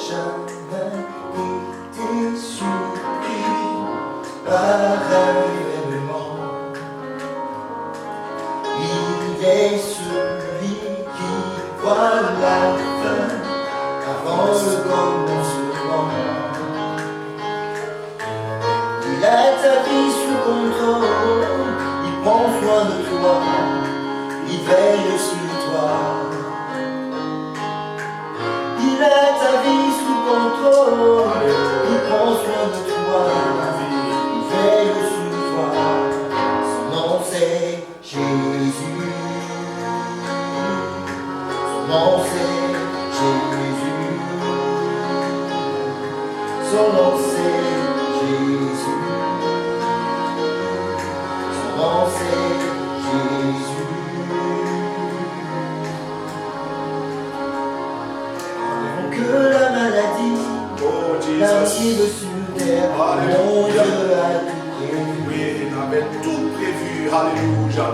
jamais été surpris par un événement. Il est celui qui voit la fin avant le commencement. Il a ta vie sous contrôle, il prend soin de toi, il veille sur toi. Il a ta vie sous contrôle, il prend soin de toi, il veille sur toi. Son nom c'est Jésus, son nom c'est Jésus, son nom c'est Jésus, son nom c'est Jésus. Que la maladie n'arrive sur terre, mon Dieu a tout prévu. Oui, il avait tout prévu, alléluia.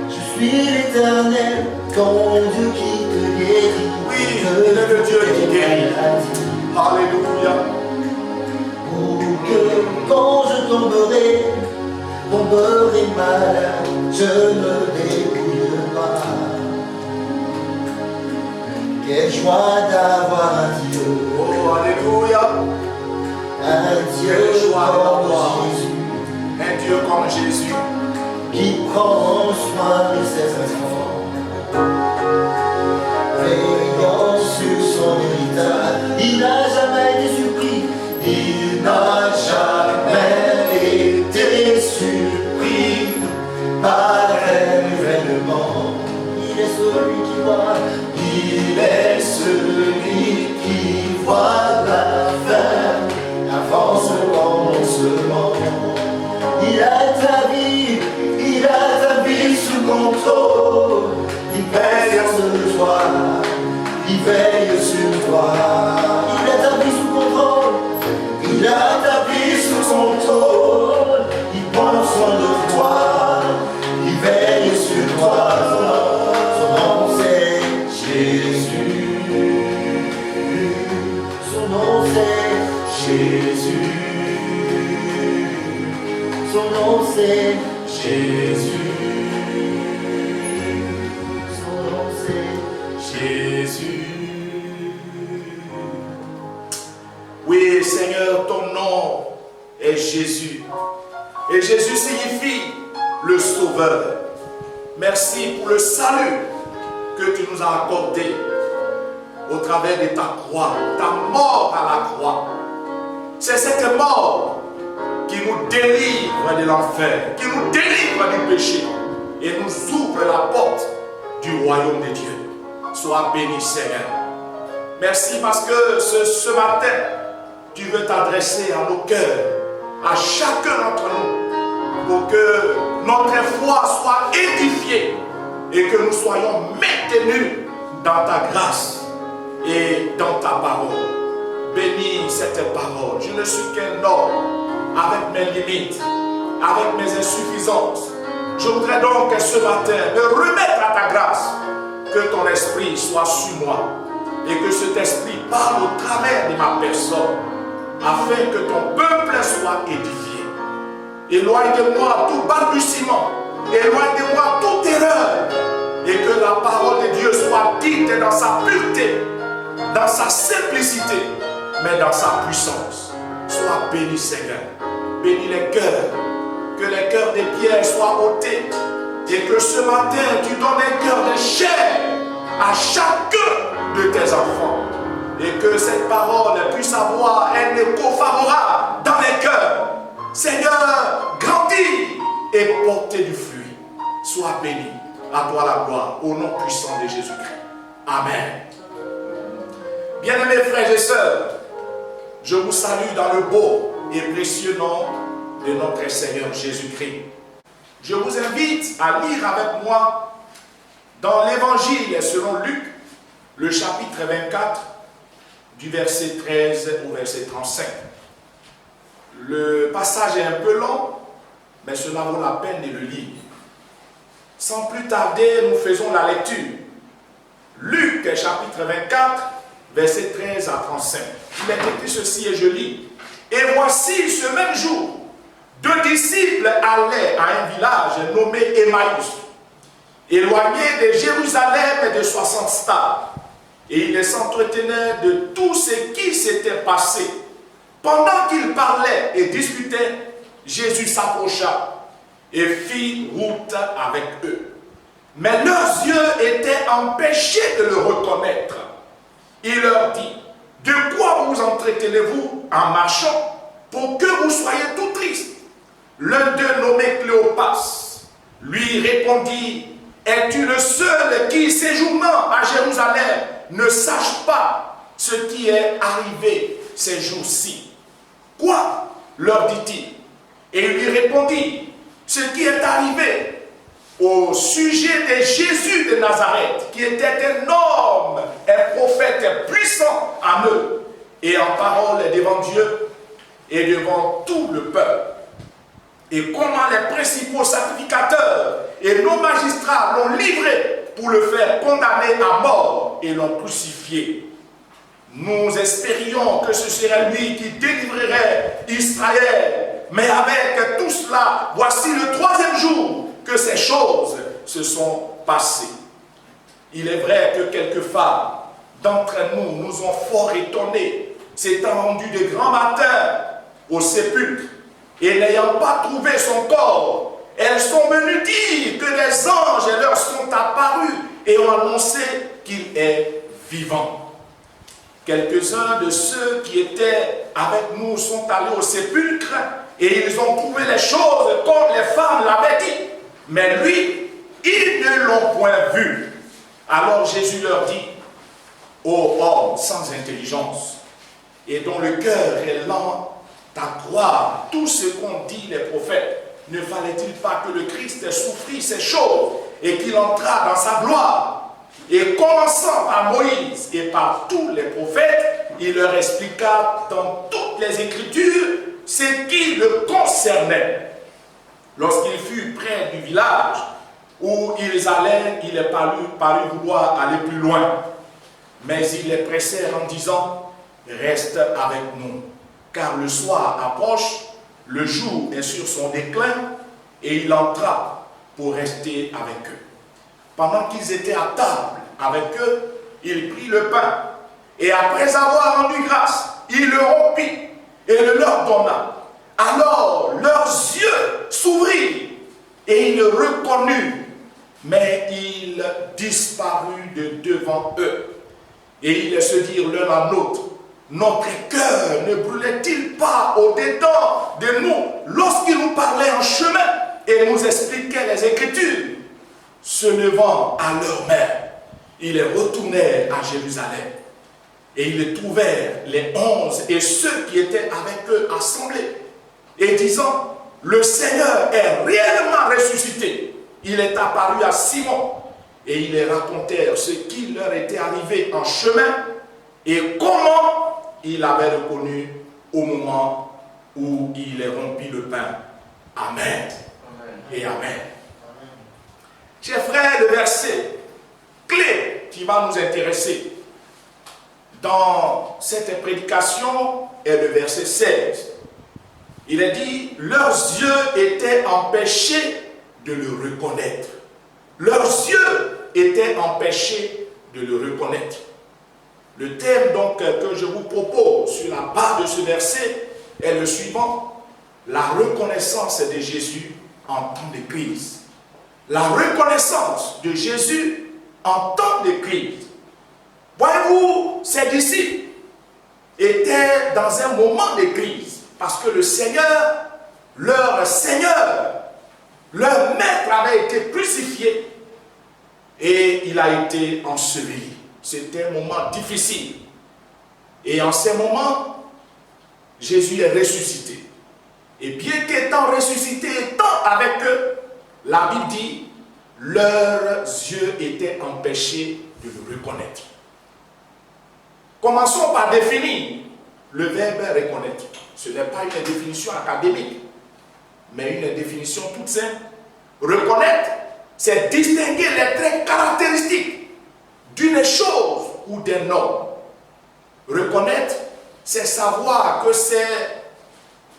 Je suis l'Éternel, ton Dieu qui te guérit. Oui, il est le Dieu qui guérit. Alléluia. Pour que quand je tomberai malade, je ne débrouille pas. Quelle joie d'avoir un Dieu. Oh, alléluia. Un Dieu Quelle joie comme d'avoir Jésus, un Dieu comme Jésus qui prend soin de ses enfants, veillant sur son héritage. Il n'a jamais été surpris, il n'a jamais été surpris par un événement. Il est celui qui voit, il est celui qui voit la fin avant ce commencement. Il a ta vie sous contrôle, il veille sur toi, il veille sur toi. Il a ta vie sous contrôle, il a ta vie sous contrôle, il prend soin de toi, il veille sur toi. Son nom c'est Jésus, son nom c'est Jésus, son nom c'est Jésus, son nom c'est Jésus. Oui, Seigneur, ton nom est Jésus. Et Jésus signifie le Sauveur. Merci pour le salut que tu nous as accordé au travers de ta croix, ta mort à la croix. C'est cette mort qui nous délivre de l'enfer, qui nous délivre du péché et nous ouvre la porte du royaume de Dieu. Sois béni, Seigneur. Merci parce que ce matin, tu veux t'adresser à nos cœurs, à chacun d'entre nous, pour que notre foi soit édifiée et que nous soyons maintenus dans ta grâce et dans ta parole. Bénis cette parole. Je ne suis qu'un homme avec mes limites, avec mes insuffisances. Je voudrais donc ce matin me remettre à ta grâce, que ton esprit soit sur moi et que cet esprit parle au travers de ma personne, afin que ton peuple soit édifié. Éloigne de moi tout balbutiement, éloigne de moi toute erreur, et que la parole de Dieu soit dite dans sa pureté, dans sa simplicité, mais dans sa puissance. Sois béni, Seigneur. Bénis les cœurs, que les cœurs des pierres soient ôtés, et que ce matin tu donnes un cœur de chair à chacun de tes enfants, et que cette parole puisse avoir un écho favorable dans les cœurs. Seigneur, grandis et portez du fruit. Sois béni. À toi la gloire, au nom puissant de Jésus-Christ. Amen. Bien-aimés frères et sœurs, je vous salue dans le beau et précieux nom de notre Seigneur Jésus-Christ. Je vous invite à lire avec moi dans l'Évangile selon Luc, le chapitre 24, du verset 13 au verset 35. Le passage est un peu long, mais cela vaut la peine de le lire. Sans plus tarder, nous faisons la lecture. Luc, chapitre 24, versets 13 à 35. Il est écrit ceci et je lis. Et voici ce même jour, 2 disciples allaient à un village nommé Emmaüs, éloigné de Jérusalem de 60 stades. Et ils s'entretenaient de tout ce qui s'était passé. Pendant qu'ils parlaient et discutaient, Jésus s'approcha et fit route avec eux. Mais leurs yeux étaient empêchés de le reconnaître. Il leur dit, de quoi vous entretenez-vous en marchant pour que vous soyez tout tristes? L'un d'eux nommé Cléopas lui répondit, es-tu le seul qui, séjournant à Jérusalem, ne sache pas ce qui est arrivé ces jours-ci? Quoi? Leur dit-il. Et il lui répondit, ce qui est arrivé au sujet de Jésus de Nazareth, qui était un homme, un prophète puissant en eux, et en parole devant Dieu et devant tout le peuple. Et comment les principaux sacrificateurs et nos magistrats l'ont livré pour le faire condamner à mort et l'ont crucifié. Nous espérions que ce serait lui qui délivrerait Israël. Mais avec tout cela, voici le 3e jour que ces choses se sont passées. Il est vrai que quelques femmes d'entre nous nous ont fort étonnés, s'étant rendues de grand matin au sépulcre, et n'ayant pas trouvé son corps, elles sont venues dire que les anges leur sont apparus et ont annoncé qu'il est vivant. Quelques-uns de ceux qui étaient avec nous sont allés au sépulcre et ils ont trouvé les choses comme les femmes l'avaient dit. Mais lui, ils ne l'ont point vu. Alors Jésus leur dit, ô homme sans intelligence, et dont le cœur est lent à croire tout ce qu'ont dit les prophètes, ne fallait-il pas que le Christ souffrit ces choses et qu'il entrât dans sa gloire? Et commençant par Moïse et par tous les prophètes, il leur expliqua dans toutes les Écritures ce qui le concernait. Lorsqu'il fut près du village où ils allaient, il est paru vouloir aller plus loin. Mais ils les pressèrent en disant, reste avec nous, car le soir approche, le jour est sur son déclin, et il entra pour rester avec eux. Pendant qu'ils étaient à table avec eux, il prit le pain, et après avoir rendu grâce, il le rompit et le leur donna. Alors leurs yeux s'ouvrirent, et ils le reconnurent, mais il disparut de devant eux. Et ils se dirent l'un à l'autre, notre cœur ne brûlait-il pas au-dedans de nous lorsqu'il nous parlait en chemin et nous expliquait les Écritures? Se levant à l'heure même, ils retournèrent à Jérusalem. Et ils trouvèrent les 11 et ceux qui étaient avec eux assemblés, et disant, le Seigneur est réellement ressuscité. Il est apparu à Simon. Et ils les racontèrent ce qui leur était arrivé en chemin et comment il avait reconnu au moment où il rompit le pain. Amen. Amen. Et Amen. Amen. Chers frères, le verset clé qui va nous intéresser dans cette prédication est le verset 16. Il est dit, leurs yeux étaient empêchés de le reconnaître. Leurs yeux étaient empêchés de le reconnaître. Le thème donc que je vous propose sur la base de ce verset est le suivant, la reconnaissance de Jésus en temps de crise. La reconnaissance de Jésus en temps de crise. Voyez-vous, ces disciples étaient dans un moment de crise parce que le Seigneur, leur maître avait été crucifié et il a été enseveli. C'était un moment difficile. Et en ce moment, Jésus est ressuscité. Et bien qu'étant ressuscité, étant avec eux, la Bible dit, leurs yeux étaient empêchés de le reconnaître. Commençons par définir le verbe reconnaître. Ce n'est pas une définition académique, mais une définition toute simple. Reconnaître, c'est distinguer les traits caractéristiques d'une chose ou d'un homme. Reconnaître, c'est savoir que c'est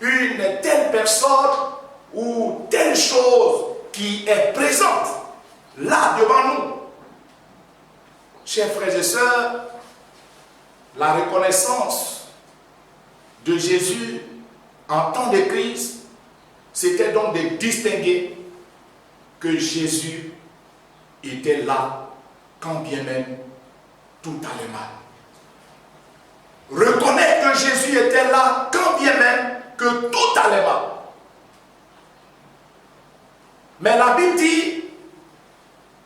une telle personne ou telle chose qui est présente là devant nous. Chers frères et sœurs, la reconnaissance de Jésus en temps de crise, c'était donc de distinguer que Jésus était là quand bien même tout allait mal. Reconnaître que Jésus était là quand bien même que tout allait mal. Mais la Bible dit,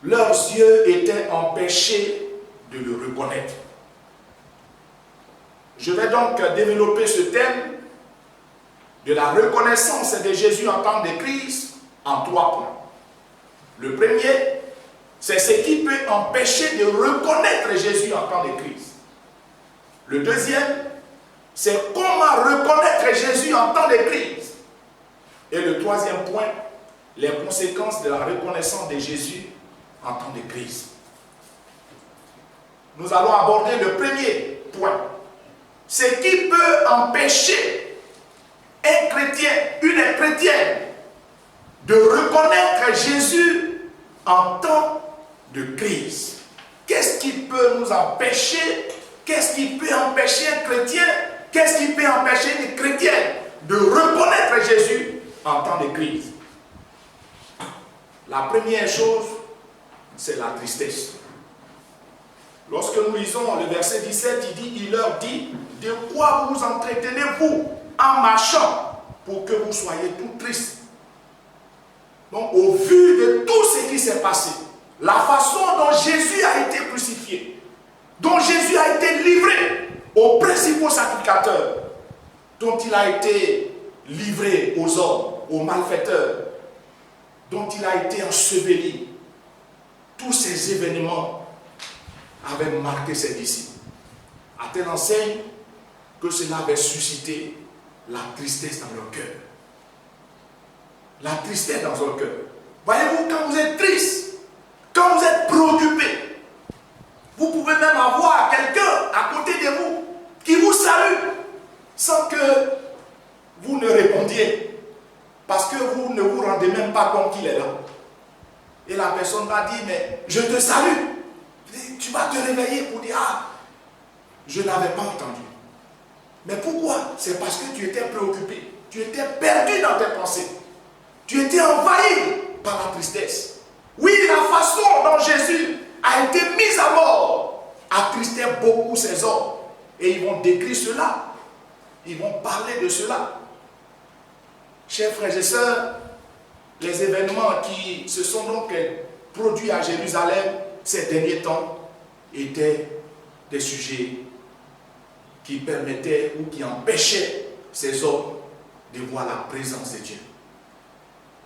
leurs yeux étaient empêchés de le reconnaître. Je vais donc développer ce thème de la reconnaissance de Jésus en temps de crise en 3 points. Le premier, c'est ce qui peut empêcher de reconnaître Jésus en temps de crise. Le deuxième, c'est comment reconnaître Jésus en temps de crise. Et le troisième point, les conséquences de la reconnaissance de Jésus en temps de crise. Nous allons aborder le premier point. Ce qui peut empêcher un chrétien, une chrétienne, de reconnaître Jésus en temps de crise. Qu'est-ce qui peut nous empêcher? Qu'est-ce qui peut empêcher un chrétien? Qu'est-ce qui peut empêcher une chrétienne de reconnaître Jésus en temps de crise? La première chose, c'est la tristesse. Lorsque nous lisons le verset 17, il leur dit, de quoi vous entretenez-vous en marchant pour que vous soyez tout tristes? Donc, au vu de tout ce qui s'est passé, la façon dont Jésus a été crucifié, dont Jésus a été livré aux principaux sacrificateurs, dont il a été livré aux hommes, aux malfaiteurs, dont il a été enseveli, tous ces événements avaient marqué ses disciples, à telle enseigne que cela avait suscité la tristesse dans leur cœur. La tristesse dans leur cœur. Voyez-vous, quand vous êtes triste, quand vous êtes préoccupé, vous pouvez même avoir quelqu'un à côté de vous qui vous salue sans que vous ne répondiez, parce que vous ne vous rendez même pas compte qu'il est là. Et la personne va dire, mais je te salue. Tu vas te réveiller pour dire, ah, je n'avais pas entendu. Mais pourquoi? C'est parce que tu étais préoccupé. Tu étais perdu dans tes pensées. Tu étais envahi par la tristesse. Oui, la façon dont Jésus a été mis à mort attristait beaucoup ces hommes. Et ils vont décrire cela. Ils vont parler de cela. Chers frères et sœurs, les événements qui se sont donc produits à Jérusalem ces derniers temps étaient des sujets qui permettaient ou qui empêchaient ces hommes de voir la présence de Dieu.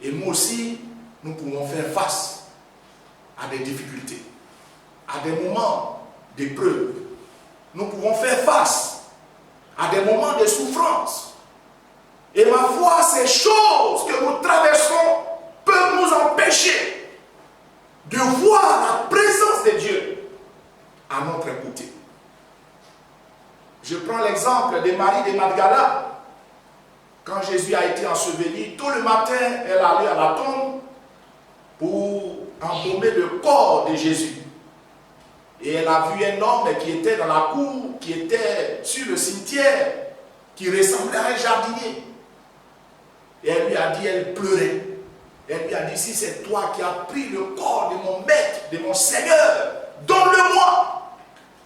Et nous aussi, nous pouvons faire face à des difficultés, à des moments d'épreuve. Nous pouvons faire face à des moments de souffrance. Et ma foi, ces choses que nous traversons peuvent nous empêcher de voir la présence de Dieu à notre côté. Je prends l'exemple de Marie de Magdala. Quand Jésus a été enseveli, tôt le matin, elle allait à la tombe pour embaumer le corps de Jésus. Et elle a vu un homme qui était dans la cour, qui était sur le cimetière, qui ressemblait à un jardinier. Et elle lui a dit, elle pleurait. Elle lui a dit, si c'est toi qui as pris le corps de mon maître, de mon Seigneur, donne-le-moi.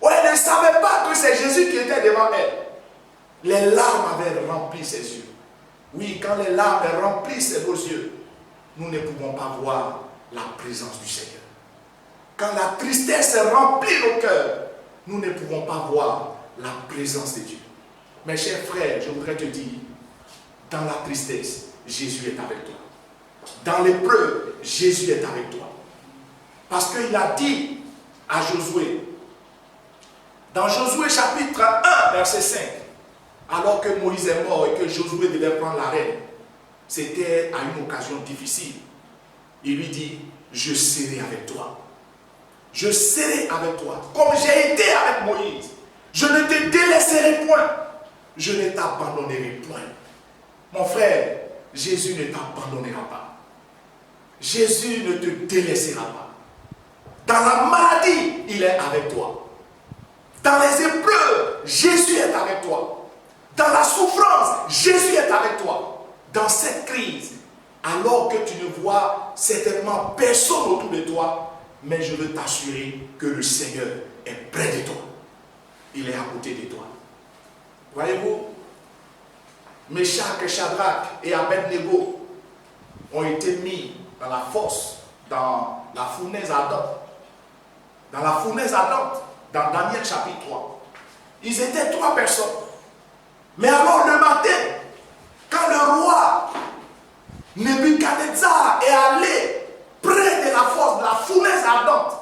Oh, elle ne savait pas que c'est Jésus qui était devant elle. Les larmes avaient rempli ses yeux. Oui, quand les larmes remplissent vos yeux, nous ne pouvons pas voir la présence du Seigneur. Quand la tristesse remplit nos cœurs, nous ne pouvons pas voir la présence de Dieu. Mes chers frères, je voudrais te dire, dans la tristesse, Jésus est avec toi. Dans l'épreuve, Jésus est avec toi. Parce qu'il a dit à Josué, dans Josué chapitre 1, verset 5, alors que Moïse est mort et que Josué devait prendre la reine, c'était à une occasion difficile. Il lui dit, je serai avec toi. Je serai avec toi. Comme j'ai été avec Moïse, Je ne te délaisserai point. Je ne t'abandonnerai point. Mon frère, Jésus ne t'abandonnera pas. Jésus ne te délaissera pas. Dans la maladie, il est avec toi. Dans les épreuves, Jésus est avec toi. Dans la souffrance, Jésus est avec toi. Dans cette crise, alors que tu ne vois certainement personne autour de toi, mais je veux t'assurer que le Seigneur est près de toi. Il est à côté de toi. Voyez-vous, Méchak, Shadrach et Abednego ont été mis dans la fosse, dans la fournaise ardente. Dans la fournaise ardente, dans Daniel chapitre 3. Ils étaient 3 personnes. Mais alors le matin, quand le roi Nebuchadnezzar est allé près de la fosse, de la fournaise ardente,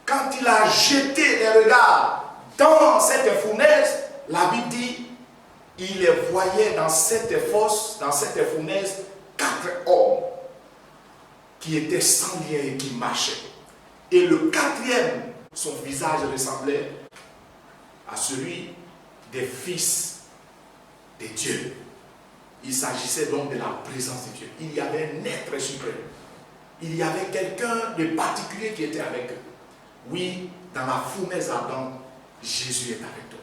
quand il a jeté des regards dans cette fournaise, la Bible dit, il les voyait dans cette fosse, dans cette fournaise, 4 hommes qui étaient sans lien et qui marchaient. Et le 4e, son visage ressemblait à celui des fils de Dieu. Il s'agissait donc de la présence de Dieu. Il y avait un être suprême. Il y avait quelqu'un de particulier qui était avec eux. Oui, dans la fournaise ardente, Jésus est avec toi.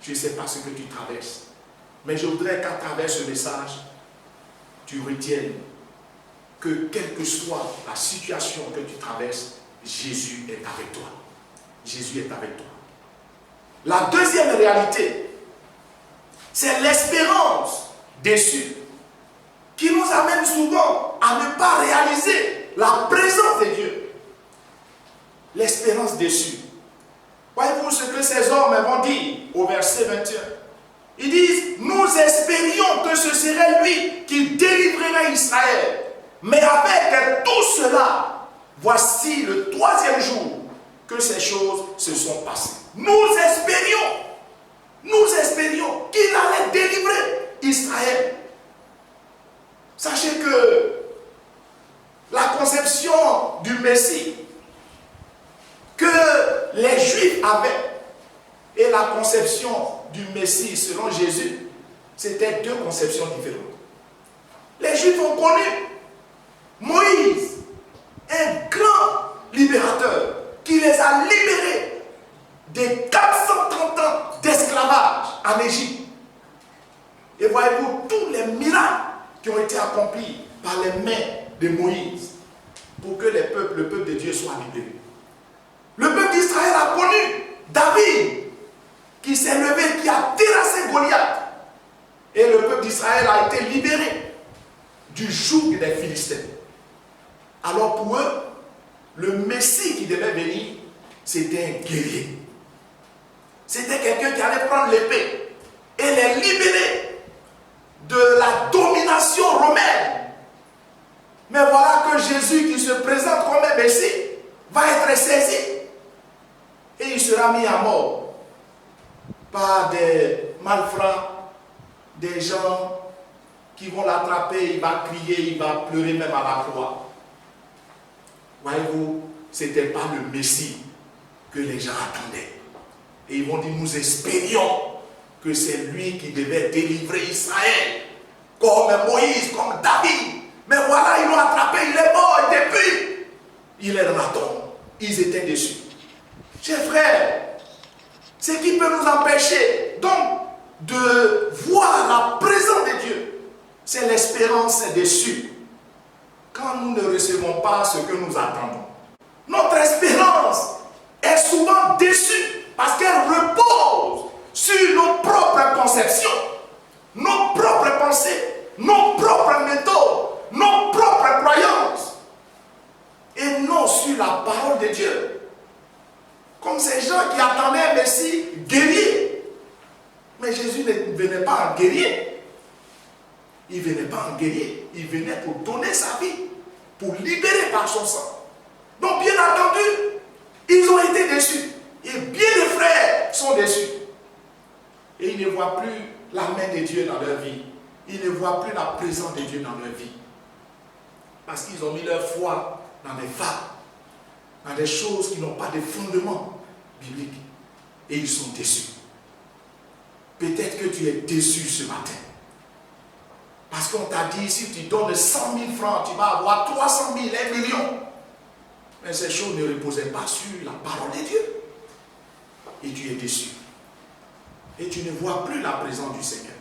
Je ne sais pas ce que tu traverses, mais je voudrais qu'à travers ce message, tu retiennes que quelle que soit la situation que tu traverses, Jésus est avec toi. Jésus est avec toi. La deuxième réalité, c'est l'espérance déçue qui nous amène souvent à ne pas réaliser la présence de Dieu. L'espérance déçue. Voyez-vous ce que ces hommes vont dire au verset 21. Ils disent, nous espérions que ce serait lui qui délivrerait Israël. Mais avec tout cela, voici le 3e jour que ces choses se sont passées. Nous espérions qu'il allait délivrer Israël. Sachez que la conception du Messie que les Juifs avaient et la conception du Messie selon Jésus, c'était 2 conceptions différentes. Les Juifs ont connu Moïse, un grand libérateur qui les a libérés des 430 ans d'esclavage en Égypte. Et voyez-vous tous les miracles qui ont été accomplis par les mains de Moïse pour que le peuple de Dieu soit libéré. Le peuple d'Israël a connu David qui s'est levé, qui a terrassé Goliath. Et le peuple d'Israël a été libéré du joug des Philistins. Alors pour eux, le Messie qui devait venir, c'était un guerrier. C'était quelqu'un qui allait prendre l'épée et les libérer de la domination romaine. Mais voilà que Jésus qui se présente comme un Messie va être saisi et il sera mis à mort par des malfrats, des gens qui vont l'attraper, il va crier, il va pleurer même à la croix. Voyez-vous, ce n'était pas le Messie que les gens attendaient. Et ils vont dire, nous espérions que c'est lui qui devait délivrer Israël, comme Moïse, comme David. Mais voilà, ils l'ont attrapé, il est mort, et depuis, il est dans la tombe. Ils étaient déçus. Chers frères, ce qui peut nous empêcher donc de voir la présence de Dieu, c'est l'espérance déçue. Quand nous ne recevons pas ce que nous attendons, notre espérance est souvent déçue parce qu'elle repose sur nos propres conceptions, nos propres pensées, nos propres méthodes, nos propres croyances et non sur la parole de Dieu. Comme ces gens qui attendaient un Messie guerrier. Mais Jésus ne venait pas en guerrier. Il ne venait pas en guerrier. Il venait pour donner sa vie, pour libérer par son sang. Donc bien entendu, ils ont été déçus. Et bien des frères sont déçus. Et ils ne voient plus la main de Dieu dans leur vie. Ils ne voient plus la présence de Dieu dans leur vie. Parce qu'ils ont mis leur foi dans des fables, dans des choses qui n'ont pas de fondement biblique. et ils sont déçus. Peut-être que tu es déçu ce matin. Parce qu'on t'a dit, si tu donnes 100 000 francs, tu vas avoir 300 000, 1 million. Mais ces choses ne reposaient pas sur la parole de Dieu. Et tu es déçu. Et tu ne vois plus la présence du Seigneur.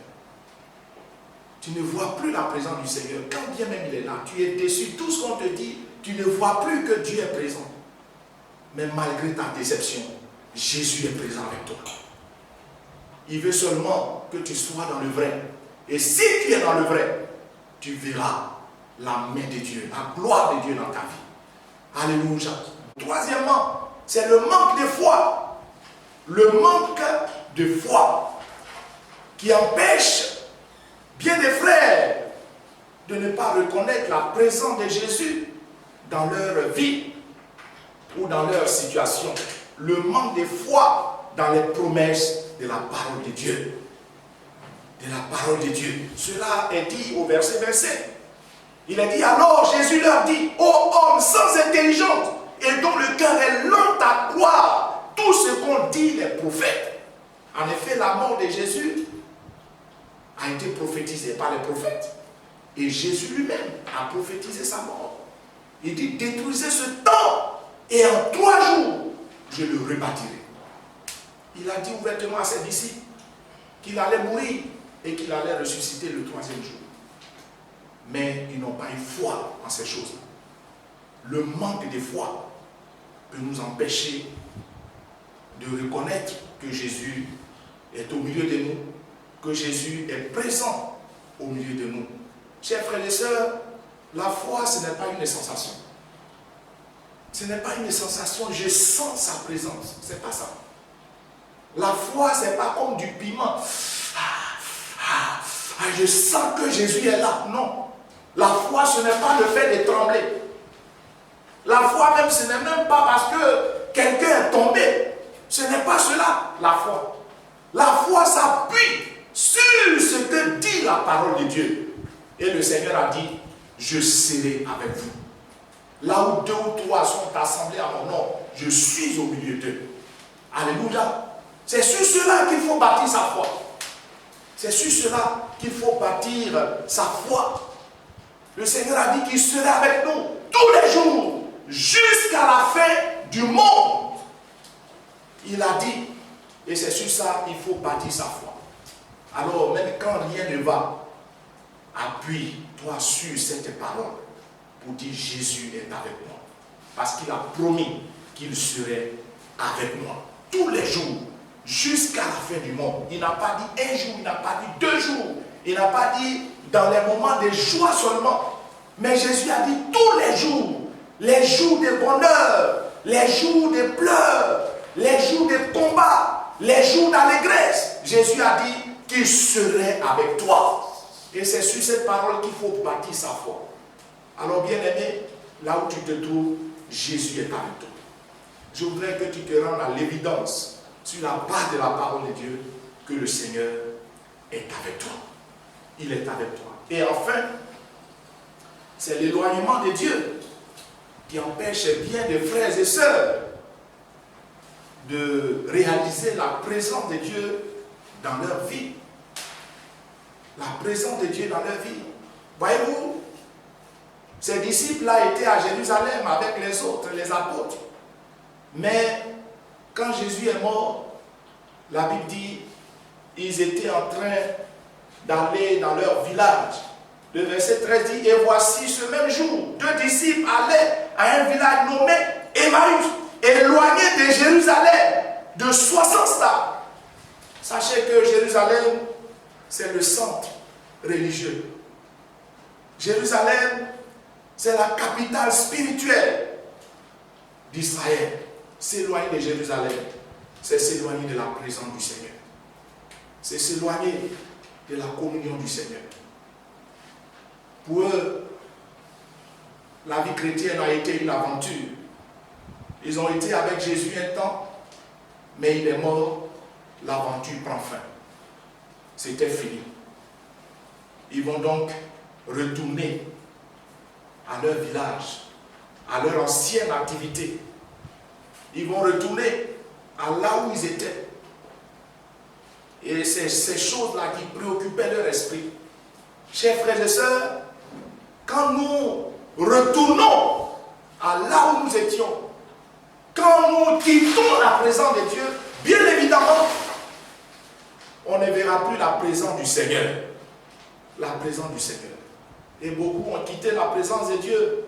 Tu ne vois plus la présence du Seigneur. Quand bien même il est là, tu es déçu. Tout ce qu'on te dit, tu ne vois plus que Dieu est présent. Mais malgré ta déception, Jésus est présent avec toi. Il veut seulement que tu sois dans le vrai. Et si tu es dans le vrai, tu verras la main de Dieu, la gloire de Dieu dans ta vie. Alléluia. Troisièmement, c'est le manque de foi. Le manque de foi qui empêche bien des frères de ne pas reconnaître la présence de Jésus dans leur vie ou dans leur situation. Le manque de foi dans les promesses de la parole de Dieu. De la parole de Dieu. Cela est dit au verset 27. Il est dit, alors Jésus leur dit, ô homme sans intelligence et dont le cœur est lent à croire tout ce qu'ont dit les prophètes. En effet, la mort de Jésus a été prophétisée par les prophètes. Et Jésus lui-même a prophétisé sa mort. Il dit, détruisez ce temps et en 3 jours, je le rebâtirai. Il a dit ouvertement à ses disciples qu'il allait mourir et qu'il allait ressusciter le 3e jour. Mais ils n'ont pas eu foi en ces choses-là. Le manque de foi peut nous empêcher de reconnaître que Jésus est au milieu de nous, que Jésus est présent au milieu de nous. Chers frères et sœurs, la foi, ce n'est pas une sensation. Ce n'est pas une sensation, je sens sa présence. Ce n'est pas ça. La foi, ce n'est pas comme du piment. Je sens que Jésus est là. Non. La foi, ce n'est pas le fait de trembler. La foi même, ce n'est même pas parce que quelqu'un est tombé. Ce n'est pas cela, la foi. La foi s'appuie sur ce que dit la parole de Dieu. Et le Seigneur a dit, je serai avec vous. Là où 2 ou 3 sont assemblés à mon nom, je suis au milieu d'eux. Alléluia. C'est sur cela qu'il faut bâtir sa foi. C'est sur cela qu'il faut bâtir sa foi. Le Seigneur a dit qu'il serait avec nous tous les jours, jusqu'à la fin du monde. Il a dit, et c'est sur ça qu'il faut bâtir sa foi. Alors, même quand rien ne va, appuie-toi sur cette parole pour dire Jésus est avec moi. Parce qu'il a promis qu'il serait avec moi tous les jours, jusqu'à la fin du monde. Il n'a pas dit 1 jour, il n'a pas dit 2 jours, il n'a pas dit dans les moments de joie seulement. Mais Jésus a dit tous les jours de bonheur, les jours de pleurs, les jours de combat, les jours d'allégresse. Jésus a dit qu'il serait avec toi. Et c'est sur cette parole qu'il faut bâtir sa foi. Alors bien aimé, là où tu te trouves, Jésus est avec toi. Je voudrais que tu te rendes à l'évidence sur la base de la parole de Dieu que le Seigneur est avec toi. Il est avec toi. Et enfin, c'est l'éloignement de Dieu qui empêche bien des frères et sœurs de réaliser la présence de Dieu dans leur vie. La présence de Dieu dans leur vie. Voyez-vous, ces disciples-là étaient à Jérusalem avec les autres, les apôtres. Mais quand Jésus est mort, la Bible dit, ils étaient en train d'aller dans leur village. Le verset 13 dit, et voici ce même jour, 2 disciples allaient à un village nommé Emmaüs, éloigné de Jérusalem, de 60 stades. Sachez que Jérusalem, c'est le centre religieux. Jérusalem, c'est la capitale spirituelle d'Israël. S'éloigner de Jérusalem, c'est s'éloigner de la présence du Seigneur. C'est s'éloigner de la communion du Seigneur. Pour eux, la vie chrétienne a été une aventure. Ils ont été avec Jésus un temps, mais il est mort, l'aventure prend fin. C'était fini. Ils vont donc retourner à leur village, à leur ancienne activité. Ils vont retourner à là où ils étaient. Et c'est ces choses-là qui préoccupaient leur esprit. Chers frères et sœurs, quand nous retournons à là où nous étions, quand nous quittons la présence de Dieu, bien évidemment, on ne verra plus la présence du Seigneur. La présence du Seigneur. Et beaucoup ont quitté la présence de Dieu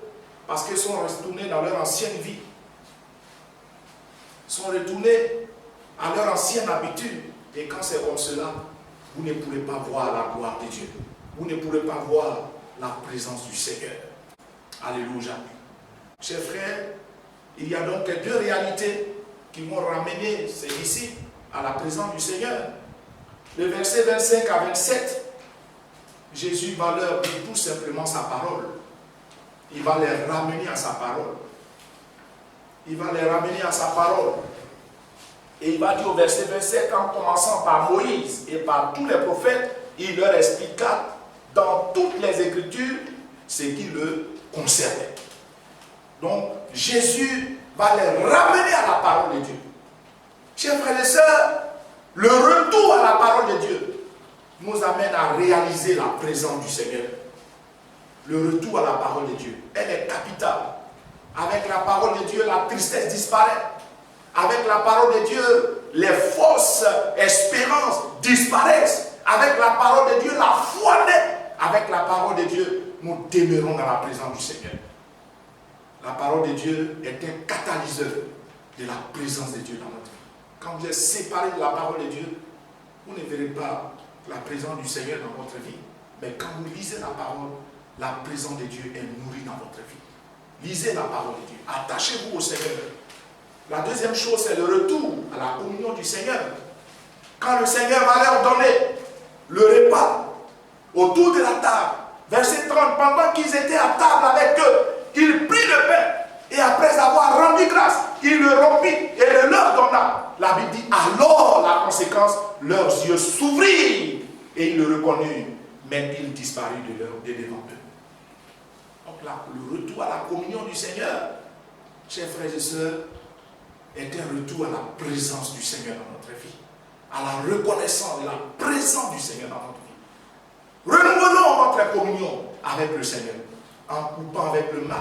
parce qu'ils sont retournés dans leur ancienne vie. Ils sont retournés à leur ancienne habitude. Et quand c'est comme cela, vous ne pourrez pas voir la gloire de Dieu. Vous ne pourrez pas voir la présence du Seigneur. Alléluia. Chers frères, il y a donc deux réalités qui vont ramener ces disciples à la présence du Seigneur. Le verset 25 à 27, Jésus va leur dire tout simplement sa parole. Il va les ramener à sa parole. Il va les ramener à sa parole. Et il va dire au verset 27, en commençant par Moïse et par tous les prophètes, il leur expliqua dans toutes les Écritures ce qui le concernait. Donc, Jésus va les ramener à la parole de Dieu. Chers frères et sœurs, le retour à la parole de Dieu nous amène à réaliser la présence du Seigneur. Le retour à la parole de Dieu, elle est capitale. Avec la parole de Dieu, la tristesse disparaît. Avec la parole de Dieu, les fausses espérances disparaissent. Avec la parole de Dieu, la foi naît. Avec la parole de Dieu, nous demeurons dans la présence du Seigneur. La parole de Dieu est un catalyseur de la présence de Dieu dans notre vie. Quand vous êtes séparé de la parole de Dieu, vous ne verrez pas la présence du Seigneur dans votre vie. Mais quand vous lisez la parole, la présence de Dieu est nourrie dans votre vie. Lisez la parole de Dieu. Attachez-vous au Seigneur. La deuxième chose, c'est le retour à la communion du Seigneur. Quand le Seigneur va leur donner le repas autour de la table, verset 30, pendant qu'ils étaient à table avec eux, il prit le pain et après avoir rendu grâce, il le rompit et le leur donna. La Bible dit, alors la conséquence, leurs yeux s'ouvrirent et ils le reconnurent, mais il disparut de devant eux. Donc là, le retour à la communion du Seigneur, chers frères et sœurs, est un retour à la présence du Seigneur dans notre vie, à la reconnaissance de la présence du Seigneur dans notre vie. Renouvelons notre communion avec le Seigneur, en coupant avec le mal,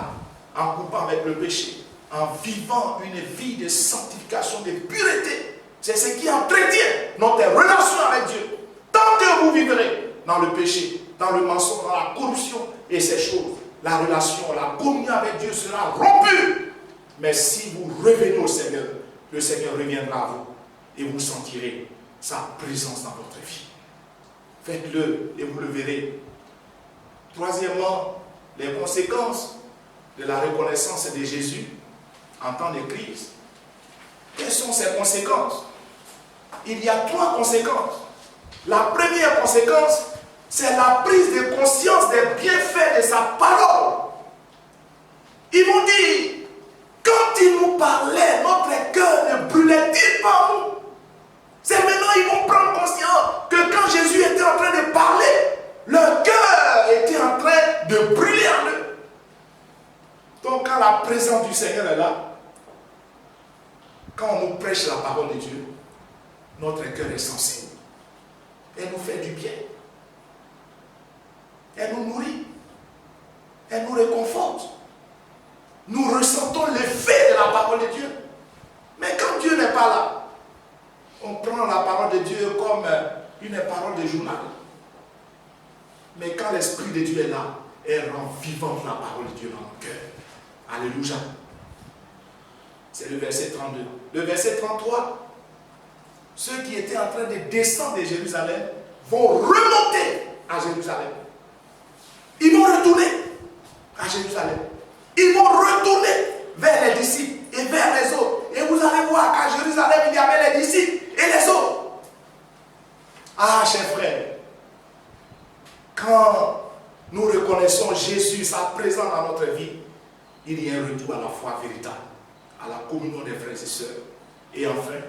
en coupant avec le péché, en vivant une vie de sanctification, de pureté. C'est ce qui entretient notre relation avec Dieu. Tant que vous vivrez dans le péché, dans le mensonge, dans la corruption et ces choses, la relation, la communion avec Dieu sera rompue. Mais si vous revenez au Seigneur, le Seigneur reviendra à vous et vous sentirez sa présence dans votre vie. Faites-le et vous le verrez. Troisièmement, les conséquences de la reconnaissance de Jésus en temps de crise. Quelles sont ces conséquences? Il y a trois conséquences. La première conséquence, c'est la prise de conscience des bienfaits de sa parole. Ils vont dire, quand il nous parlait, notre cœur ne brûlait-il pas en nous? C'est maintenant qu'ils vont prendre conscience que quand Jésus était en train de parler, leur cœur était en train de brûler en eux. Donc quand la présence du Seigneur est là, quand on nous prêche la parole de Dieu, notre cœur est sensible. Elle nous fait du bien. Elle nous nourrit. Elle nous réconforte. Nous ressentons l'effet de la parole de Dieu. Mais quand Dieu n'est pas là, on prend la parole de Dieu comme une parole de journal. Mais quand l'Esprit de Dieu est là, elle rend vivante la parole de Dieu dans nos cœurs. Alléluia. C'est le verset 32. Le verset 33, ceux qui étaient en train de descendre de Jérusalem vont remonter à Jérusalem. Ils vont retourner à Jérusalem. Ils vont retourner vers les disciples et vers les autres. Et vous allez voir qu'à Jérusalem, il y avait les disciples et les autres. Ah, chers frères, quand nous reconnaissons Jésus, sa présence dans notre vie, il y a un retour à la foi véritable, à la communion des frères et sœurs. Et enfin,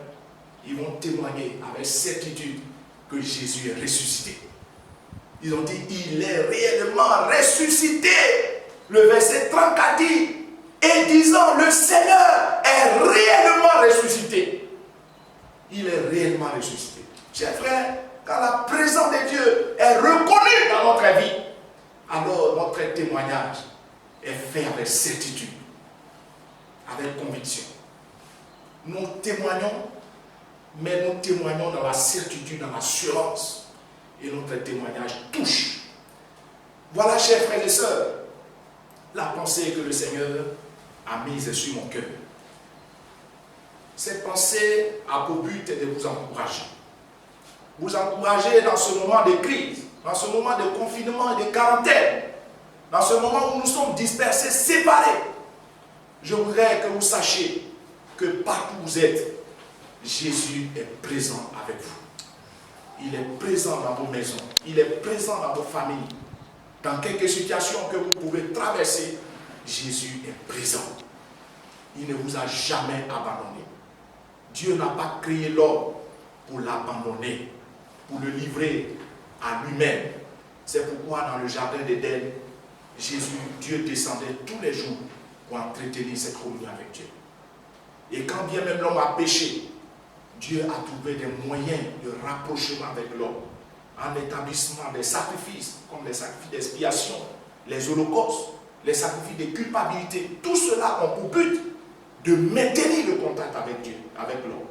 ils vont témoigner avec certitude que Jésus est ressuscité. Ils ont dit, il est réellement ressuscité. Le verset 34 dit, et disant, le Seigneur est réellement ressuscité. Il est réellement ressuscité. Chers frères, quand la présence de Dieu est reconnue dans notre vie, alors notre témoignage est fait avec certitude, avec conviction. Nous témoignons, mais nous témoignons dans la certitude, dans l'assurance. Et notre témoignage touche. Voilà, chers frères et sœurs, la pensée que le Seigneur a mise sur mon cœur. Cette pensée a pour but de vous encourager. Vous encourager dans ce moment de crise, dans ce moment de confinement et de quarantaine, dans ce moment où nous sommes dispersés, séparés. Je voudrais que vous sachiez que partout où vous êtes, Jésus est présent avec vous. Il est présent dans vos maisons, il est présent dans vos familles. Dans quelques situations que vous pouvez traverser, Jésus est présent. Il ne vous a jamais abandonné. Dieu n'a pas créé l'homme pour l'abandonner, pour le livrer à lui-même. C'est pourquoi dans le jardin d'Éden, Dieu descendait tous les jours pour entretenir cette communion avec Dieu. Et quand bien même l'homme a péché, Dieu a trouvé des moyens de rapprochement avec l'homme, en établissement des sacrifices, comme les sacrifices d'expiation, les holocaustes, les sacrifices de culpabilité. Tout cela ont pour but de maintenir le contact avec Dieu, avec l'homme.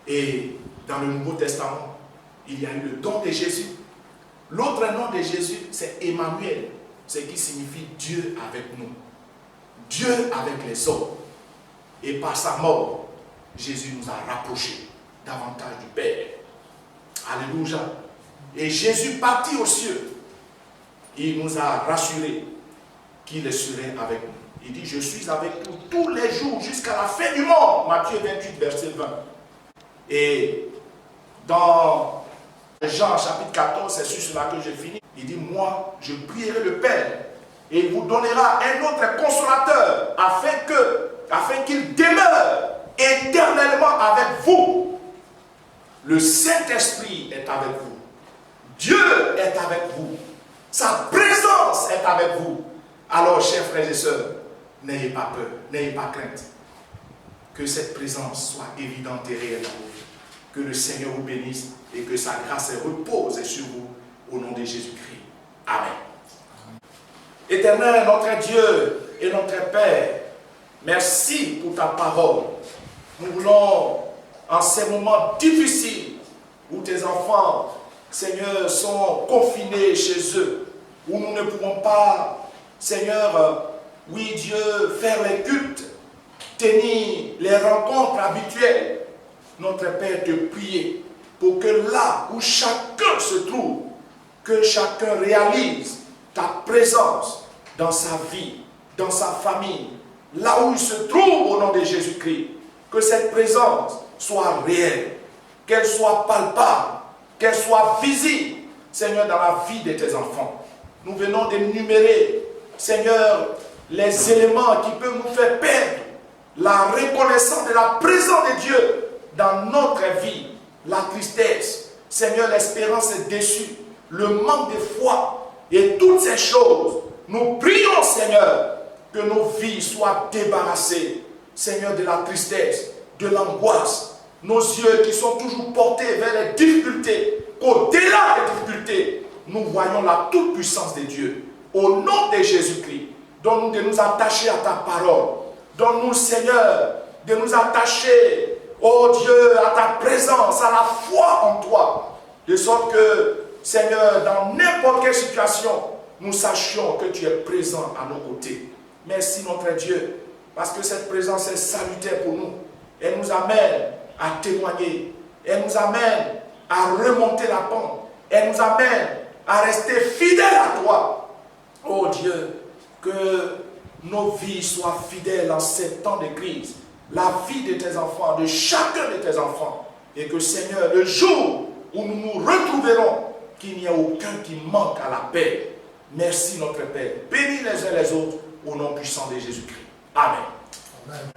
Et dans le Nouveau Testament, il y a eu le don de Jésus. L'autre nom de Jésus, c'est Emmanuel, ce qui signifie Dieu avec nous. Dieu avec les hommes. Et par sa mort, Jésus nous a rapprochés davantage du Père. Alléluia. Et Jésus partit aux cieux. Il nous a rassurés qu'il serait avec nous. Il dit, je suis avec vous tous les jours jusqu'à la fin du monde. Matthieu 28, verset 20. Et dans Jean chapitre 14, c'est sur cela que je finis. Il dit, moi, je prierai le Père et il vous donnera un autre consolateur afin qu'il demeure éternellement avec vous. Le Saint-Esprit est avec vous. Dieu est avec vous. Sa présence est avec vous. Alors, chers frères et sœurs, n'ayez pas peur, n'ayez pas crainte. Que cette présence soit évidente et réelle dans vos vies. Que le Seigneur vous bénisse et que sa grâce repose sur vous au nom de Jésus-Christ. Amen. Éternel, notre Dieu et notre Père, merci pour ta parole. Nous voulons, en ces moments difficiles où tes enfants, Seigneur, sont confinés chez eux, où nous ne pouvons pas, Seigneur, oui Dieu, faire les cultes, tenir les rencontres habituelles, notre Père, te prier pour que là où chacun se trouve, que chacun réalise ta présence dans sa vie, dans sa famille, là où il se trouve au nom de Jésus-Christ, que cette présence soit réelle, qu'elle soit palpable, qu'elle soit visible, Seigneur, dans la vie de tes enfants. Nous venons d'énumérer, Seigneur, les éléments qui peuvent nous faire perdre la reconnaissance de la présence de Dieu dans notre vie, la tristesse, Seigneur, l'espérance est déçue, le manque de foi et toutes ces choses. Nous prions, Seigneur, que nos vies soient débarrassées, Seigneur, de la tristesse, de l'angoisse, nos yeux qui sont toujours portés vers les difficultés, qu'au-delà des difficultés, nous voyons la toute-puissance de Dieu. Au nom de Jésus-Christ, donne-nous de nous attacher à ta parole. Donne-nous, Seigneur, de nous attacher, oh Dieu, à ta présence, à la foi en toi. De sorte que, Seigneur, dans n'importe quelle situation, nous sachions que tu es présent à nos côtés. Merci notre Dieu, parce que cette présence est salutaire pour nous. Elle nous amène à témoigner. Elle nous amène à remonter la pente. Elle nous amène à rester fidèles à toi. Oh Dieu, que nos vies soient fidèles en ces temps de crise. La vie de tes enfants, de chacun de tes enfants. Et que Seigneur, le jour où nous nous retrouverons, qu'il n'y ait aucun qui manque à la paix. Merci notre Père. Bénis les uns les autres au nom puissant de Jésus-Christ. Amen. Amen.